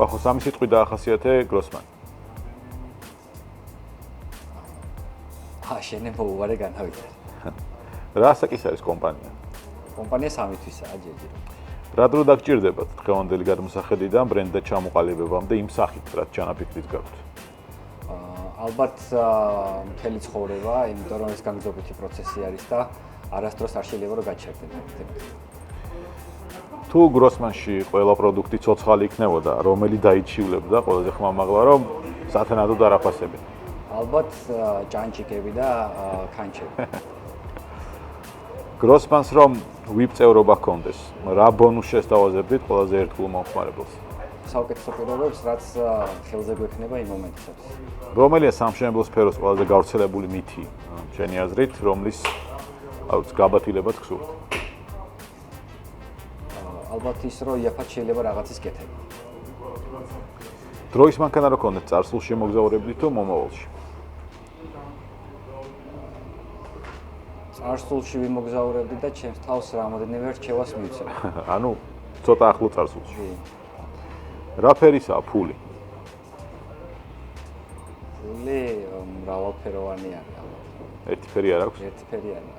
ხო, სამი სიტყვი დაახასიათე Grossman. შენება უარე განავიდა. რა საკის არის კომპანია? კომპანია სამი თვისაა ჯერჯერ. რა დრო დაგჭირდებათ დღევანდელი გადმოსახედიდან ბრენდად ჩამოყალიბებამდე იმ სახით, რაც ჩანაფიქრით გაქვთ? ალბათ მთელი ცხოვრება, იმიტომ რომ ეს განგზობითი პროცესი არის და არასდროს არ შეიძლება რომ გაჩერდეთ. თუ Grossman-ში ყველა პროდუქტი ცოცხალი იქნებოდა, რომელი დაიჩივლებდა ყველაზე ხმამაღლა, რომ სათანადოდ არ აფასებენ? ალბათ ჭანჭიკები და ქანჩები. Grossman-ს რომ VIP წევრობა ჰქონდეს, რა ბონუსს შესთავაზებდით ყველაზე ერთგულ მომხმარებელს? საუკეთესო პირობებს, რაც ხელზე გვექნება იმ მომენტისათვის. რომელია სამშენებლო სფეროს ყველაზე გავრცელებული მითი, შენი აზრით, რომლის გაბათილებად გსურთ? ალბათ ის, რომ იაფად შეიძლება რაღაცის კეთება. დროის მანქანა რო ქონდეთ, წარსულში მოგზაურებდით თუ მომავალში? წარსულში ვიმოგზაურებდი და ჩემს თავს რამოდენიმე რჩევას მივცემ. ანუ ცოტა ახლო წარსულში. რა ფერისაა ფული? ფული მრავალფეროვანი არის. ერთიფერი არ აქვს? ერთიფერი არ აქვს.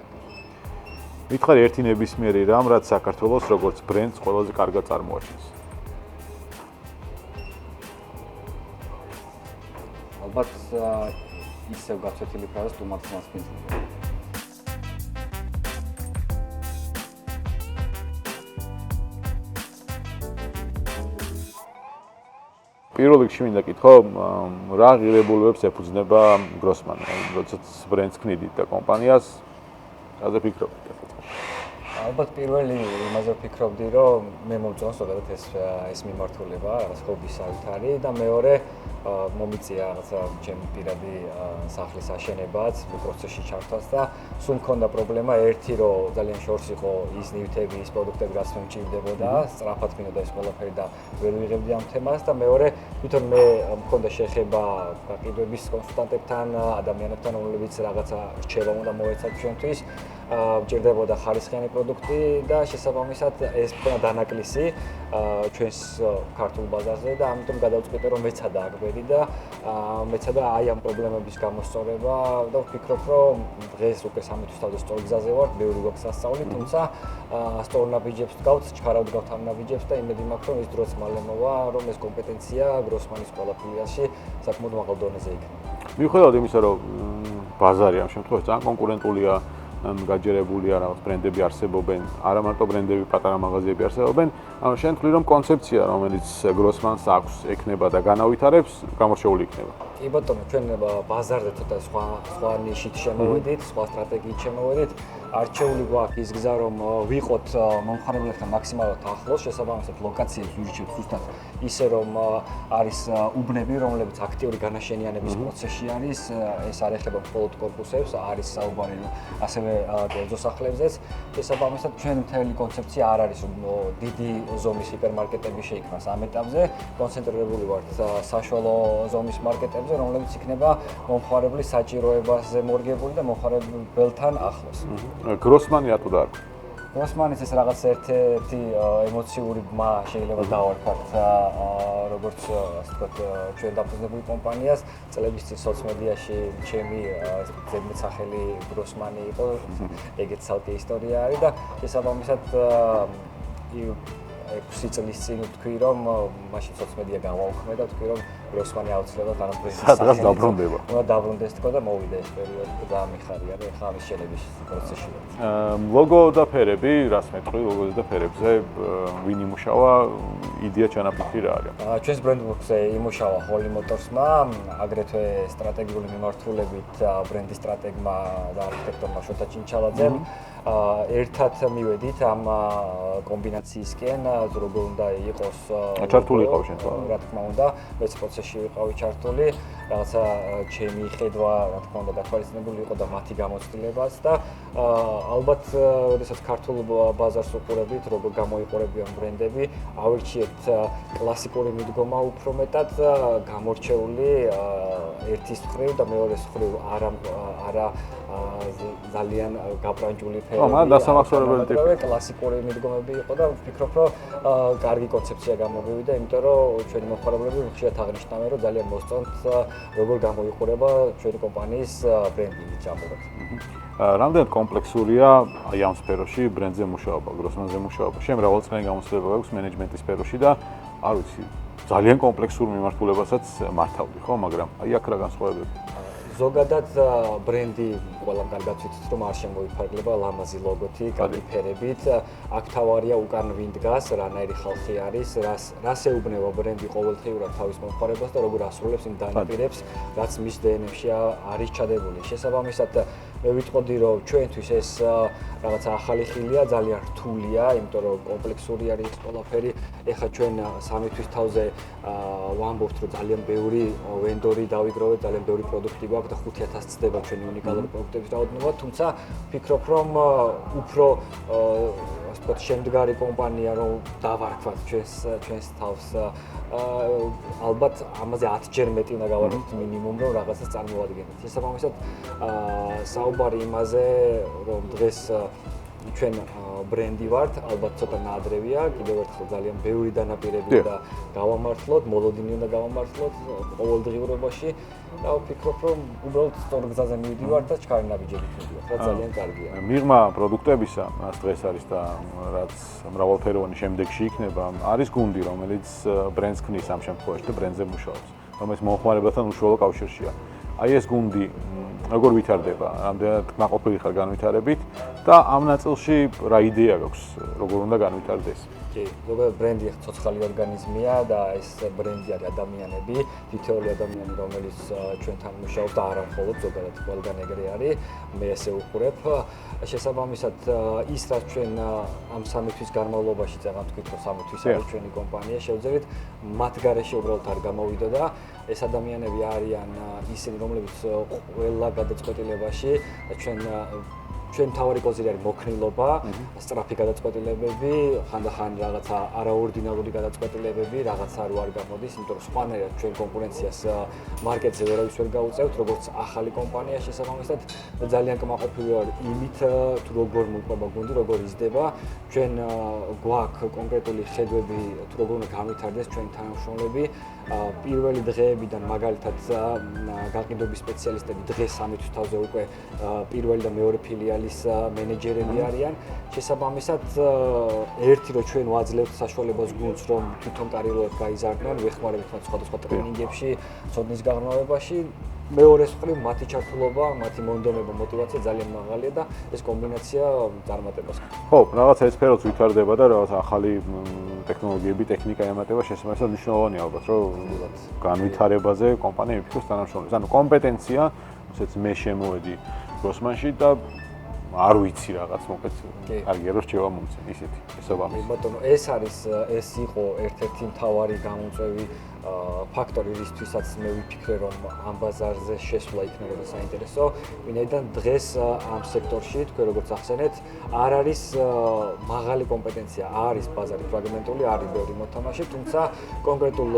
მითხარი ერთი ნებისმიერი რამ, რაც საქართველოს როგორც ბრენდს ყველაზე კარგად წარმოაჩენს. ალბათ ისევ გაცვეთილი ფეროს სტუმარს მასპინძლება. პირველ რიგში მინდა კითხო, რა ღირებულებებს ეფუძნება Grossman, როდესაც ბრენდს ქმნიდით და კომპანიას, რაზე ფიქრობთ? ალბათ პირველი იმაზე ვფიქრობდი, რომ მე მომწონს ზოგადად ეს მიმართულება, რაღაც ჰობის არის და მეორე მომიწია რაღაცა ჩემი პირადი სახლის აშენებაც, პროცესში ჩართვაც და სულ მქონდა პრობლემა ერთი, რომ ძალიან შორს იყო ის ნივთები, ის პროდუქტები, რაც მე მჭირდებოდა, სწრაფად მინდოდა ეს ყველაფერი და ვერ ვიღებდი ამ თემას და მეორე თვითონ მე მქონდა შეხება გაყიდვების კონსულტანტებთან, ადამიანებთან, რომლებიც რაღაცა რჩევა უნდა მოეცათ ჩვენთვის. მჭირდებოდა ხარისხიანი პროდუქტი და შესაბამისად ეს მქონდა დანაკლისი ჩვენს ქართულ ბაზარზე და ამიტომ გადავწყვიტე რომ მეცადა აკვერი და მეცადა აი ამ პრობლემების გამოსწორება და ვფიქრობ რომ დღეს უკვე 3 თვის თავზე სწორ გზაზე ვართ, ბევრი გვაქვს სასწაული, თუმცა სწორ ნაბიჯებს ვდგავთ, ჩქარავ ვდგავთ ამ ნაბიჯებს და იმედი მაქვს რომ ის დროც მალე მოვა, რომ ეს კომპეტენცია Grossman-ის ყველა ფილიაში საკმაოდ მაღალ დონეზე იქნება. მიუხედავად იმისა, რომ ბაზარი ამ შემთხვევაში ძალიან კონკურენტულია, გაჯერებულია, რაღაც ბრენდები არსებობენ, არა მარტო ბრენდები, პატარა მაღაზიები არსებობენ, ანუ შენ თქვი რომ კონცეფცია, რომელიც Grossman-ს აქვს, ექნება და განავითარებს, გამორჩეული იქნება. კი ბატონო, ჩვენ ბაზარზე ცოტა სხვა ნიშით შემოვედით, სხვა სტრატეგიით შემოვედით. არჩეული გვაქვს ის გზა, რომ ვიყოთ მომხმარებლებთან მაქსიმალურად ახლოს, შესაბამისად ლოკაციებს ვირჩევთ ზუსტად ისე, რომ არის უბნები, რომლებიც აქტიური განაშენიანების პროცესში არის, ეს არ ეხება მხოლოდ კორპუსებს, არის საუბარი ასევე კერძო სახლებზეც. შესაბამისად, ჩვენ მთელი კონცეფცია არ არის, რომ დიდი ზომის ჰიპერმარკეტები შეიქმნას ამ ეტაპზე, კონცენტრირებული ვართ საშუალო ზომის მარკეტებზე, რომლებიც იქნება მომხმარებლის საჭიროებაზე მორგებული და მომხმარებელთან ახლოს. Grossman-ი რატო დაარქვა? Grossman-ის ეს რაღაც ერთ-ერთი ემოციური ბმა შეიძლება დავარქვათ, როგორც ასე ვთქვათ, ჩვენ დაფუძნებული კომპანიას, წლების წინ სოციალ-მედიაში ჩემი ზედმეტსახელი Grossman-ი იყო, ეგეც ცალკე ისტორია არის და შესაბამისად 6 წლის წინ ვთქვი, რომ მაშინ სოციალ-მედია გავაუქმე და ვთქვი, რომ Grossman-ი აუცილებლად არ უნდა სადღაც დაბრუნდება. უნდა დაბრუნდეს თქო და მოვიდა ეს პერიოდი და დამიხარია, რომ ახლა ამის შენების პროცესში ვარ. ლოგო და ფერები, რას მეტყვი, ლოგოზე და ფერებზე ვინ იმუშავა, იდეა ჩანაფიქრი რა არის? ჩვენს ბრენდბუქზე იმუშავა Holy Motors-მა, აგრეთვე სტრატეგიული მიმართულებით ბრენდის სტრატეგმა და არქიტექტორმა შოთა ჩინჩალაძემ. ერთად მივედით ამ კომბინაციისკენ, როგორ უნდა იყოს ჩართული იყავ შენ თქო. რა თქმა უნდა, მეც პროცესში ვიყავი ჩართული, რაღაცა ჩემი ხედვა, რა თქმა უნდა, დათვალისწინებული იყო და მათი გამოცდილებაც და ალბათ, როდესაც ქართულ ბაზარს უყურებით, როგორ გამოიყურებიან ბრენდები, ავირჩიეთ კლასიკური მიდგომა უფრო მეტად გამორჩეული ერთის მხრივ და მეორეს მხრივ არა ძალიან გაბრანჭული ხო, მაგრამ დასამახსოვრებელი ტიპი. კლასიკური მიდგომები იყო და ვფიქრობ, რომ კარგი კონცეფცია გამოვიდა, იმიტომ რომ ჩვენი მომხმარებლები ხშირად აღნიშნავენ, რომ ძალიან მოსწონთ როგორ გამოიყურება ჩვენი კომპანიის ბრენდი ჯამურად. რამდენად კომპლექსურია აი ამ სფეროში ბრენდზე მუშაობა, გროსმანზე მუშაობა. შენ მრავალწლიანი გამოცდილება აქვს მენეჯმენტის სფეროში და არ ვიცი, ძალიან კომპლექსურ მიმართულებასაც მართავდი, ხო, მაგრამ აი აქ რა განსხვავებები? ზოგადად ბრენდი ყველამ კარგად ვიცით, რომ არ შემოიფარგლება ლამაზი ლოგოთი, კარგი ფერებით. აქ თავარია უკან ვინ დგას, რანაირი ხალხი არის, რას ეუბნება ბრენდი ყოველდღიურად თავის მომხმარებლებს და როგორ ასრულებს იმ დანაპირებს, რაც მის DNF-ში არის ჩადებული. შესაბამისად, მე ვიტყოდი, რომ ჩვენთვის ეს რაღაცა ახალი ხილია, ძალიან რთულია, იმიტომ რომ კომპლექსური არის ყველაფერი. ეხლა ჩვენ სამი თვის თავზე ვამბობთ, რომ ძალიან ბევრი ვენდორი დავიგროვეთ, ძალიან ბევრი პროდუქტი გვაქვს და 5000 წდება ჩვენი უნიკალური პროდუქტების რაოდენობა, თუმცა ვფიქრობ, რომ უფრო ასე ვთქვათ, შემდგარი კომპანია რომ დავარქვათ ჩვენს თავს ალბათ ამაზე 10-ჯერ მეტი უნდა გავარკვიოთ მინიმუმ რომ რაღაცას წარმოვადგენოთ. შესაბამისად საუბარი იმაზე რომ დღეს ჩვენ ბრენდი ვართ, ალბათ ცოტა ნაადრევია, კიდევ ერთხელ ძალიან ბევრი დანაპირები და გავამართლოთ, მოლოდინი უნდა გავამართლოთ ყოველდღიურობაში და ვფიქრობ, რომ უბრალოდ სწორ გზაზე მივიდივართ და ჩქარი ნაბიჯებით მივიდივართ, რაც ძალიან კარგია. მიღმა პროდუქტებისა, რაც დღეს არის და რაც მრავალფეროვანი შემდეგში იქნება, არის გუნდი, რომელიც ბრენდს ქმნის ამ შემთხვევაში და ბრენდზე მუშაობს, რომელიც მომხმარებელთან უშუალო კავშირშია. აი ეს გუნდი როგორ ვითარდება, რამდენად კმაყოფილი ხარ განვითარებით და ამ ნაწილში რა იდეა გაქვს, როგორ უნდა განვითარდეს? კი, ზოგადად ბრენდი ცოცხალი ორგანიზმია და ეს ბრენდი არის ადამიანები, თითოეული ადამიანი, რომელიც ჩვენთან მუშაობს და არა მხოლოდ ზოგადად ყველგან ეგრე არის, მე ესე ვუყურებ. შესაბამისად, ის რაც ჩვენ ამ სამი თვის განმავლობაში, წეგან თქვით, რომ სამი თვის არის ჩვენი კომპანია, შევძლებთ მათ გარეშე უბრალოდ არ გამოვიდო და ეს ადამიანები არიან ისინი, რომლებიც ყველა გადაწყვეტილებაში ჩვენ თავარი კოზირი არის მოქნილობა, სწრაფი გადაწყვეტილებები, ხანდახან რაღაცა არაორდინალური გადაწყვეტილებები, რაღაცა არ გამოდის, იმიტომ რომ სხვანაირად ჩვენ კონკურენციას მარკეტზე ვერავის ვერ გაუწევთ, როგორც ახალი კომპანია შესაბამისად ძალიან კმაყოფილი ვარ იმით, თუ როგორ მოყვება გუნდი, როგორ იზრდება. ჩვენ გვაქვს კონკრეტული ხედვები, თუ როგორ უნდა განვითარდეს ჩვენი თანამშრომლები. პირველი დღეებიდან მაგალითად გაყიდვების სპეციალისტები დღეს სამი თვის თავზე უკვე პირველი და მეორე ფილიალის მენეჯერები არიან. შესაბამისად, ერთი რომ ჩვენ ვაძლევთ საშუალებას გუნდს, რომ თვითონ კარიერულად გაიზარდონ, ვეხმარებით მათ სხვადასხვა ტრენინგებში, ცოდნის გაღრმავებაში. მეორეს მხრივ მათი ჩართულობა, მათი მონდომება, мотиваცია ძალიან მაღალია და ეს კომბინაცია წარმატებას. ხო, რაღაც ეს სფეროც ვითარდება და რაღაც ახალი ტექნოლოგიები, ტექნიკა ემატება შესაბამისად მნიშვნელოვანია ალბათ, რომ განვითარებაზე კომპანია იფიქროს თანამშრომლებს. ანუ კომპეტენცია, ისეც მე შემოვედი გროსმანში და არ ვიცი რაღაც მოკლედ კარგია რომ რჩევა მომცენ ისეთი შესაბამისად. ბატონო, ეს იყო ერთ-ერთი მთავარი გამოწვევი ფაქტორი, რისთვისაც მე ვიფიქრე, რომ ამ ბაზარზე შესვლა იქნებოდა საინტერესო. ვინაიდან დღეს ამ სექტორში, თქვენ როგორც ახსენეთ, არ არის მაღალი კომპეტენცია, არის ბაზარი ფრაგმენტული, არის ბევრი მოთამაშე, თუმცა კონკრეტულ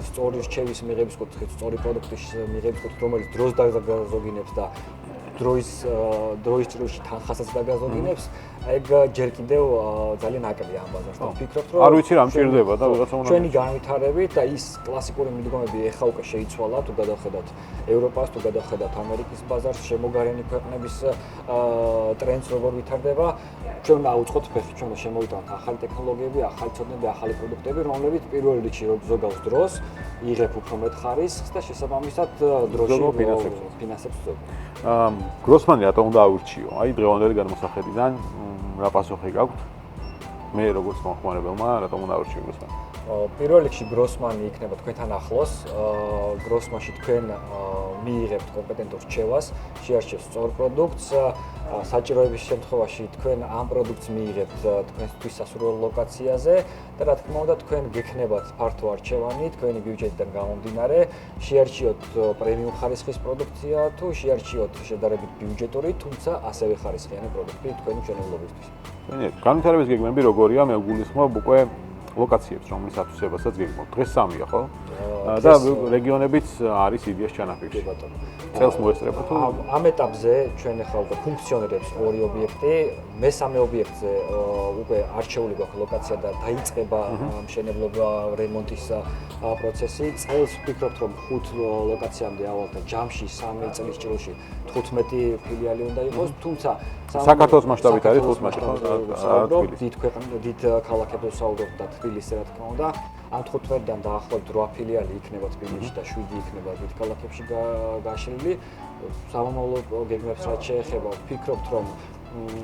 სწორი რჩევის მიღების კუთხით, სწორი პროდუქტის მიღების კუთხით, რომელიც დროს დაგაზოგინებს და დროის ჭრილში თანხასაც დაგაზოგინებს, ეგ ჯერ კიდევ ძალიან აკლია ამ ბაზარს. და ვფიქრობ, რომ არ ვიცი რა მჭირდება და ვიღაცა უნდა ჩვენი განვითარებით და ის კლასიკური მიდგომები ეხლა უკვე შეიცვალა, თუ გადავხედათ ევროპას, თუ გადავხედათ ამერიკის ბაზარს, შემოგარენი ქვეყნების ტრენდს როგორ ვითარდება, ჩვენ უნდა აუწყოთ ფეხი, ჩვენ უნდა შემოვიტანოთ ახალი ტექნოლოგიები, ახალი ცოდნები, ახალი პროდუქტები, რომლებიც პირველ რიგში ზოგავს დროს, იღებ უფრო მეტ ხარისხს და შესაბამისად დროში ფინანსებს ზოგავს. გროსმანი რატომ უნდა აურჩიო? აი დღევანდელი გადმოსახედიდან რა პასუხი გაქვთ? მე როგორც მომხმარებელმა რატომ უნდა აურჩიო გროსმანი? პირველ რიგში გროსმანი იქნება თქვენთან ახლოს. გროსმანში თქვენ მიიღებთ კომპეტენტურ რჩევას, შეარჩევთ სწორ პროდუქტს. საჭიროების შემთხვევაში თქვენ ამ პროდუქტს მიიღებთ თქვენთვის სასურველ ლოკაციაზე და რა თქმა უნდა თქვენ გექნებათ ფართო არჩევანი თქვენი ბიუჯეტიდან გამომდინარე, შეარჩიოთ პრემიუმ ხარისხის პროდუქცია თუ შეარჩიოთ შედარებით ბიუჯეტური, თუმცა ასევე ხარისხიანი პროდუქტი თქვენი მშენებლობისთვის. განვითარების გეგმები როგორია? მე გულისხმობ უკვე ლოკაციებს, რომლის ათვისებასაც გეგმობთ. დღეს 3-ია, ხო? და რეგიონებიც არის იდეას ჩანაფიქრში. წელს მოესწრება თუ ამ ეტაპზე ჩვენ ახლა უკვე ფუნქციონირებს ორი ობიექტი, მესამე ობიექტზე უკვე არჩეული გვაქვს ლოკაცია და დაიწყება მშენებლობა რემონტის პროცესი. წელს ვფიქრობთ რომ 5 ლოკაციამდე ავალთ და ჯამში 3 წლის ჭრილში 15 ფილიალი უნდა იყოს, თუმცა საქართველოს მასშტაბით არის 15 დიდ ქალაქებზე ვსაუბრობთ და თბილისზე რა თქმა უნდა. ამ 15-დან დაახლოებით 8 ფილიალი იქნება თბილისში და 7 იქნება დიდ ქალაქებში გაშლილი. სამომავლო გეგმებს რაც შეეხება, ვფიქრობთ რომ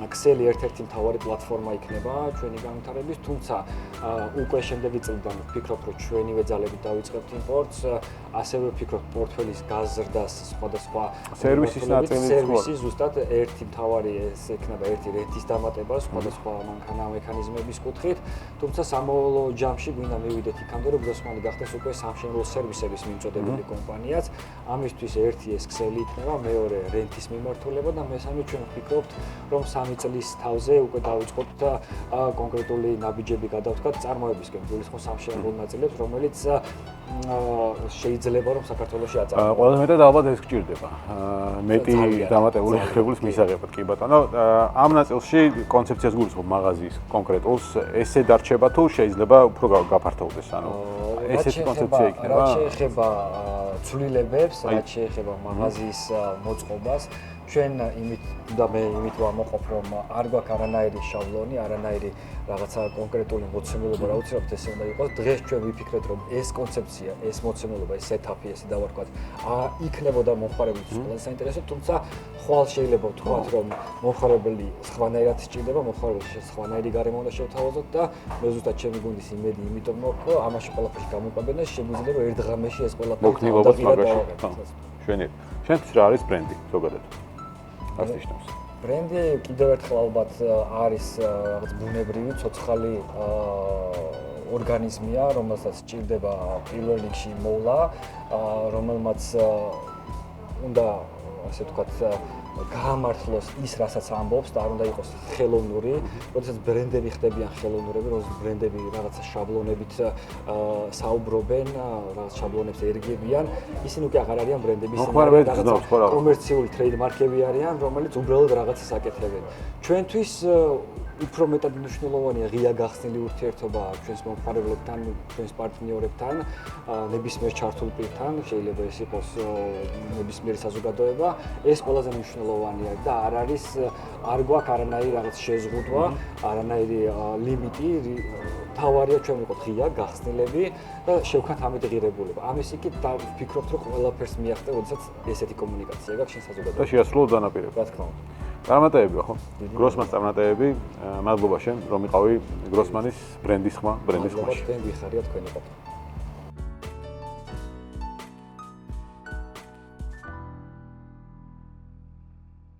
ქსელი ერთ-ერთი მთავარი პლატფორმა იქნება ჩვენი განვითარების, თუმცა უკვე შემდეგი წლიდან ვფიქრობ, რომ ჩვენივე ძალებით დავიწყებთ იმპორტს, ასევე ვფიქრობ პორტფელის გაზრდას სხვადასხვა სერვისის ნაწილი სერვისი ზუსტად ერთი მთავარი ეს ექნება ერთი რენტის დამატება სხვადასხვა მანქანა მექანიზმების კუთხით, თუმცა სამოვალო ჯამში გვინდა მივიდეთ იქამდე, რომ გროსმანი გახდეს უკვე სამშენებლო სერვისების მიმწოდებელი კომპანიაც. ამისთვის ერთი ეს ქსელი იქნება, მეორე რენტის მიმართულება და მესამე ჩვენ ვფიქრობთ, რომ 3 წლის თავზე უკვე დავიწყოთ და კონკრეტული ნაბიჯები გადავთქვათ წარმოებისკენ გულისხმობს სამშენებლო ნაწილებს, რომელიც შეიძლება რომ საქართველოში აწარმოებდეს. ყველაზე მეტად ალბათ ეს გჭირდება. მეტი დამატებული ღირებულის მისაღებად, კი ბატონო. ამ ნაწილში კონცეფციას გულისხმობ მაღაზიის კონკრეტულს, ესე დარჩება თუ შეიძლება უფრო გაფართოვდეს, ანუ ესეთი კონცეფცია იქნება. რაც შეეხება ცვლილებებს, რაც შეეხება მაღაზიის მოწყობას, ჩვენ იმით ვამოყოფ, რომ არ გვაქვს არანაირი შაბლონი, არანაირი რაღაცა კონკრეტული მოცემულობა, რა უცებთ ესე უნდა იყოს. დღეს ჩვენ ვიფიქრეთ, რომ ეს კონცეფცია, ეს მოცემულობა, ეს ეტაპი, ესე დავარქვათ, იქნებოდა მომხმარებელთვის ყველაზე საინტერესო, თუმცა ხვალ შეიძლება ვთქვათ, რომ მომხმარებელი სხვანაირად სჭირდება, მომხმარებელი სხვანაირი გარემო უნდა შევთავაზოთ და მე ზუსტად ჩემი გუნდის იმედი იმიტომ მოყვა, ამაში ყველაფერში გამოყვებენ და შეგვიძლია რომ ერთ ღამეში ეს ყველაფერი მოქნილობას მაგაში. შვენიერ. შენთვის რა არის ბრენდი ზოგადად? ასიშნავს. ბრენდი კიდევ ერთხელ ალბათ არის რაღაც ბუნებრივი ცოცხალი ორგანიზმია, რომელსაც სჭირდება პირველ რიგში მოვლა, რომელმაც უნდა ასე ვთქვათ გაამართლოს ის, რასაც ამბობს და არ უნდა იყოს ხელოვნური, როდესაც ბრენდები ხდებიან ხელოვნურები, როდესაც ბრენდები რაღაცა შაბლონებით საუბრობენ, რაღაც შაბლონებს ერგებიან, ისინი უკვე აღარ არიან ბრენდები, ისინი კომერციული ტრეიდმარკები არიან, რომელიც უბრალოდ რაღაცას აკეთებენ. ჩვენთვის უფრო მეტად მნიშვნელოვანია ღია გახსნილი ურთიერთობა ჩვენს მომხმარებლებთან, ჩვენს პარტნიორებთან, ნებისმიერ ჩართულ პირთან, შეიძლება ეს იყოს ნებისმიერი საზოგადოება, ეს ყველაზე მნიშვნელოვანია და არ გვაქვს არანაირი რაღაც შეზღუდვა, არანაირი ლიმიტი, თავარია ჩვენ ვიყოთ ღია გახსნილები და შევქნათ ამით ღირებულება. ამის იქით ვფიქრობთ, რომ ყველაფერს მიახდე, როდესაც ესეთი კომუნიკაცია გაქვს შენ საზოგადოებაში. და შეასრულო დანაპირება. რა თქმა უნდა. წარმატებები ხო? გროსმანის წარმატებები, მადლობა შენ, რომ იყავი გროსმანის ბრენდის ხმა, ბრენდის ხმაში. მადლობა თქვენ ვიხარია თქვენი პატივი.